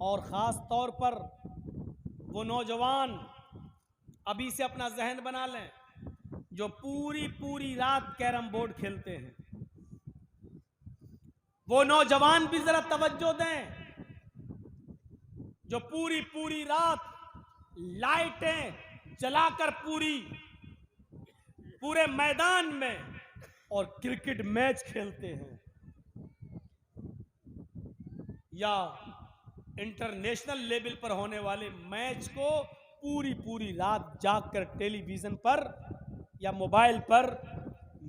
और ख़ास तौर पर वो नौजवान अभी से अपना जहन बना लें जो पूरी पूरी रात कैरम बोर्ड खेलते हैं। वो नौजवान भी जरा तवज्जो दें जो पूरी पूरी रात लाइटें जलाकर पूरे मैदान में और क्रिकेट मैच खेलते हैं, या इंटरनेशनल लेवल पर होने वाले मैच को पूरी पूरी रात जागकर टेलीविजन पर या मोबाइल पर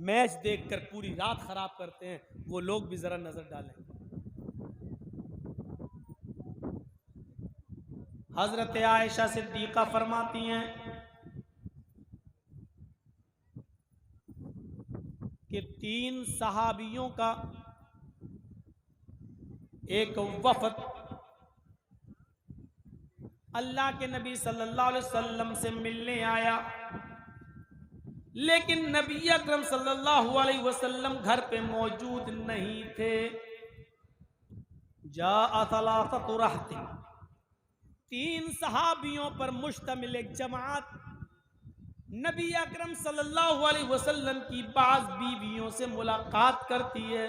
मैच देखकर पूरी रात खराब करते हैं। वो लोग भी जरा नजर डालें। हजरत आयशा सिद्दीका फरमाती हैं कि 3 सहाबियों का एक वफद अल्लाह के नबी सल्लल्लाहु अलैहि वसल्लम से मिलने आया, लेकिन नबी अकरम सल्लल्लाहु अलैहि वसल्लम घर पे मौजूद नहीं थे। जा सलासतु रहती, 3 सहाबियों पर मुश्तमिल एक जमात नबी अकरम सल्लल्लाहु अलैहि वसल्लम की बाज बीवियों से मुलाकात करती है।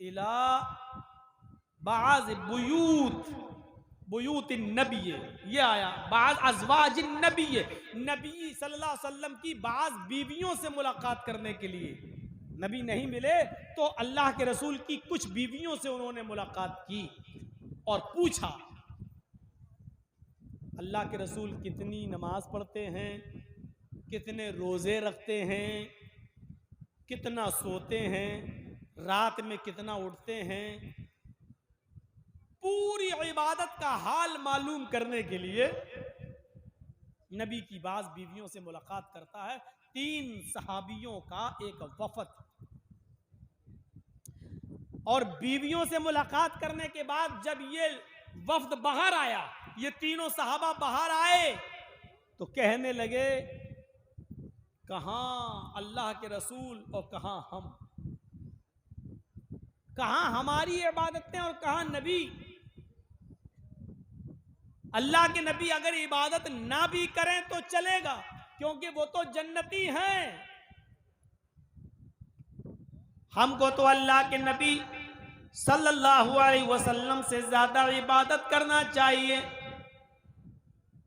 इला बाज बुयूत नबी, ये आया बाज अज़वाज नबी, नबी सल्लल्लाहु अलैहि वसल्लम की बाज बीवियों से मुलाकात करने के लिए नबी नहीं मिले तो अल्लाह के रसूल की कुछ बीवियों से उन्होंने मुलाकात की और पूछा, अल्लाह के रसूल कितनी नमाज पढ़ते हैं, कितने रोजे रखते हैं, कितना सोते हैं, रात में कितना उठते हैं। पूरी इबादत का हाल मालूम करने के लिए नबी की बाज बीवियों से मुलाकात करता है। 3 सहाबियों का एक वफद, और बीवियों से मुलाकात करने के बाद जब ये वफद बाहर आया, ये तीनों सहाबा बाहर आए तो कहने लगे, कहां अल्लाह के रसूल और कहां हम, कहां हमारी इबादतें और कहां नबी। अल्लाह के नबी अगर इबादत ना भी करें तो चलेगा क्योंकि वो तो जन्नती हैं। हमको तो अल्लाह के नबी सल्लल्लाहु अलैहि वसल्लम से ज्यादा इबादत करना चाहिए।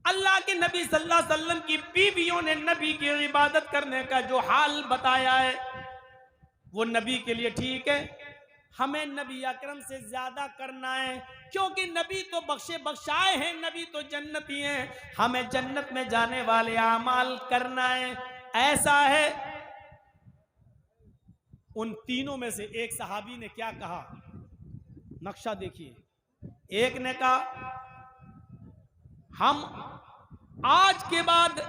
अल्लाह के नबी सल्लल्लाहु अलैहि वसल्लम की बीवियों ने नबी की इबादत करने का जो हाल बताया है वो नबी के लिए ठीक है, हमें नबी अकरम से ज्यादा करना है क्योंकि नबी तो बख्शे बख्शाए हैं, नबी तो जन्नती हैं, हमें जन्नत में जाने वाले आमाल करना है। ऐसा है। उन तीनों में से एक सहाबी ने क्या कहा, नक्शा देखिए। एक ने कहा, हम आज के बाद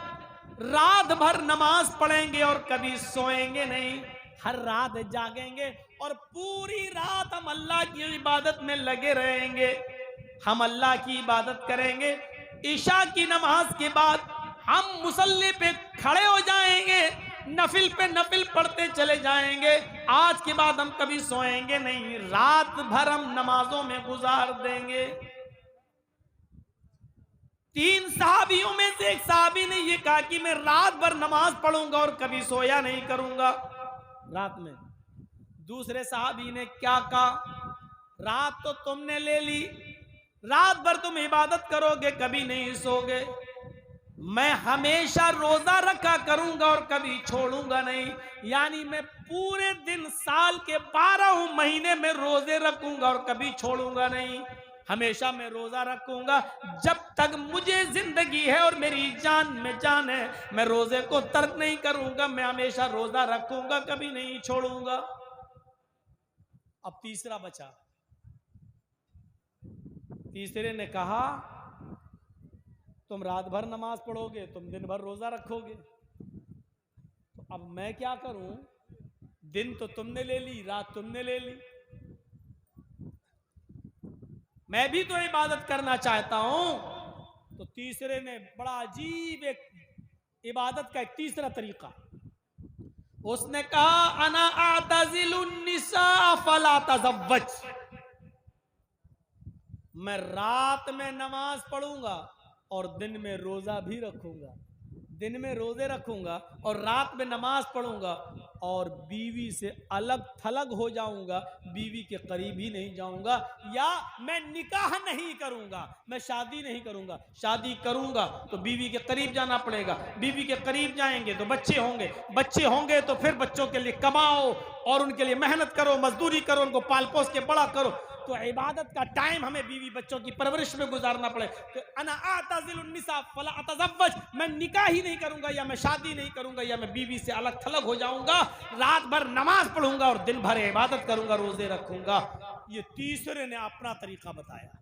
रात भर नमाज पढ़ेंगे और कभी सोएंगे नहीं, हर रात जागेंगे और पूरी रात हम अल्लाह की इबादत में लगे रहेंगे। हम अल्लाह की इबादत करेंगे, ईशा की नमाज के बाद हम मुसल्ले पे खड़े हो जाएंगे, नफिल पे नफिल पढ़ते चले जाएंगे। आज के बाद हम कभी सोएंगे नहीं, रात भर हम नमाजों में गुजार देंगे। 3 सहाबियों में से एक सहाबी ने यह कहा कि मैं रात भर नमाज पढ़ूंगा और कभी सोया नहीं करूंगा रात में। दूसरे सहाबी ने क्या कहा, रात तो तुमने ले ली, रात भर तुम इबादत करोगे, कभी नहीं सोगे, मैं हमेशा रोजा रखा करूंगा और कभी छोड़ूंगा नहीं, यानी मैं पूरे दिन साल के 12 महीने में रोजे रखूंगा और कभी छोड़ूंगा नहीं, हमेशा मैं रोजा रखूंगा जब तक मुझे जिंदगी है और मेरी जान में जान है, मैं रोजे को तर्क नहीं करूंगा, मैं हमेशा रोजा रखूंगा, कभी नहीं छोड़ूंगा। अब तीसरा बचा। तीसरे ने कहा, तुम रात भर नमाज पढ़ोगे, तुम दिन भर रोजा रखोगे, तो अब मैं क्या करूं, दिन तो तुमने ले ली, रात तुमने ले ली, मैं भी तो इबादत करना चाहता हूं। तो तीसरे ने बड़ा अजीब एक इबादत का एक तीसरा तरीका, उसने कहा, अना आतज़िलुन निसा फला तज़व्वज, मैं रात में नमाज पढ़ूंगा और दिन में रोजा भी रखूंगा, दिन में रोजे रखूंगा और रात में नमाज पढ़ूंगा और बीवी से अलग थलग हो जाऊंगा, बीवी के करीब ही नहीं जाऊंगा, या मैं निकाह नहीं करूंगा, मैं शादी नहीं करूंगा, शादी करूंगा तो बीवी के करीब जाना पड़ेगा, बीवी के करीब जाएंगे तो बच्चे होंगे, बच्चे होंगे तो फिर बच्चों के लिए कमाओ और उनके लिए मेहनत करो, मजदूरी करो, उनको पाल पोस के बड़ा करो, तो इबादत का टाइम हमें बीवी बच्चों की परवरिश में गुजारना पड़े। तो अना आताजिलुन निसा फला अतज़व्वज, मैं निकाह ही नहीं करूंगा या मैं शादी नहीं करूंगा या मैं बीवी से अलग थलग हो जाऊंगा, रात भर नमाज पढ़ूंगा और दिन भर इबादत करूंगा, रोजे रखूंगा। ये तीसरे ने अपना तरीका बताया।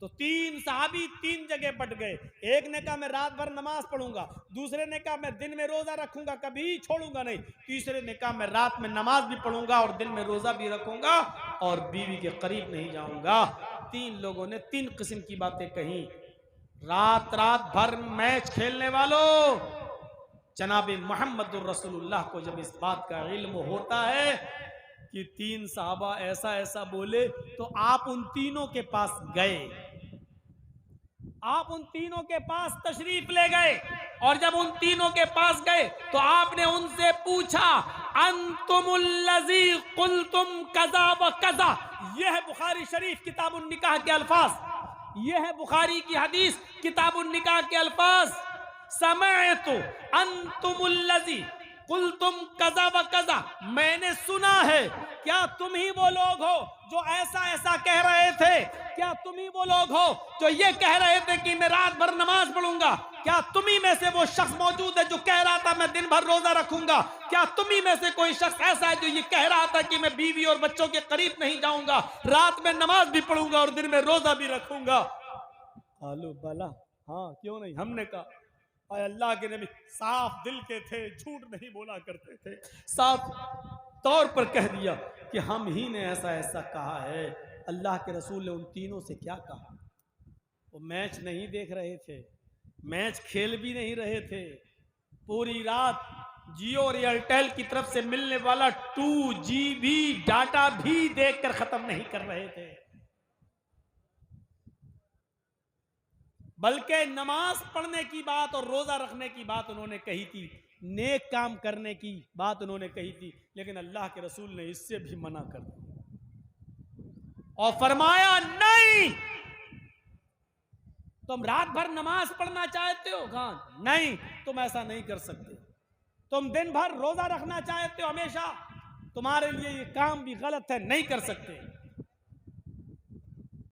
तो तीन सहाबी तीन जगह बट गए। एक ने कहा मैं रात भर नमाज पढ़ूंगा, दूसरे ने कहा मैं दिन में रोजा रखूंगा, कभी छोड़ूंगा नहीं, तीसरे ने कहा मैं रात में नमाज भी पढ़ूंगा और दिन में रोजा भी रखूंगा और बीवी के करीब नहीं जाऊंगा। तीन लोगों ने तीन किस्म की बातें कही। रात रात भर मैच खेलने वालों, जनाब मोहम्मद रसूलुल्लाह को जब इस बात का इल्म होता है कि तीन साहबा ऐसा ऐसा बोले, तो आप उन तीनों के पास गए, आप उन तीनों के पास तशरीफ ले गए और जब उन तीनों के पास गए तो आपने उनसे पूछा अंतुमुल्लज़ी कुल्तुम कज़ा व कज़ा। यह है बुखारी शरीफ किताबुन निकाह के अल्फाज, यह है बुखारी की हदीस किताबुन निकाह के अल्फाज। समअतु अंतुमुल्लज़ी कुल्तुम कज़ा व कज़ा, मैंने सुना है, क्या तुम ही वो लोग हो जो ऐसा ऐसा कह रहे थे? क्या तुम ही वो लोग हो जो ये कह रहे थे कि मैं रात भर नमाज पढ़ूंगा? क्या तुम ही में से वो शख्स मौजूद है जो कह रहा था मैं दिन भर रोजा रखूंगा? क्या तुम ही में से कोई शख्स ऐसा है जो ये कह रहा था कि मैं बीवी और बच्चों के करीब नहीं जाऊंगा, रात में नमाज भी पढ़ूंगा और दिन में रोजा भी रखूंगा? आलू बला, हाँ क्यों नहीं। हमने कहा अल्लाह के नबी साफ दिल के थे, झूठ नहीं बोला करते थे, साफ तौर पर कह दिया कि हम ही ने ऐसा ऐसा कहा है। अल्लाह के रसूल ने उन तीनों से क्या कहा? वो मैच नहीं देख रहे थे, मैच खेल भी नहीं रहे थे, पूरी रात जियो और एयरटेल की तरफ से मिलने वाला 2GB डाटा भी देखकर खत्म नहीं कर रहे थे, बल्कि नमाज पढ़ने की बात और रोजा रखने की बात उन्होंने कही थी, नेक काम करने की बात उन्होंने कही थी, लेकिन अल्लाह के रसूल ने इससे भी मना कर दिया और फरमाया नहीं, तुम रात भर नमाज पढ़ना चाहते हो? कहा नहीं, तुम ऐसा नहीं कर सकते। तुम दिन भर रोजा रखना चाहते हो हमेशा, तुम्हारे लिए ये काम भी गलत है, नहीं कर सकते।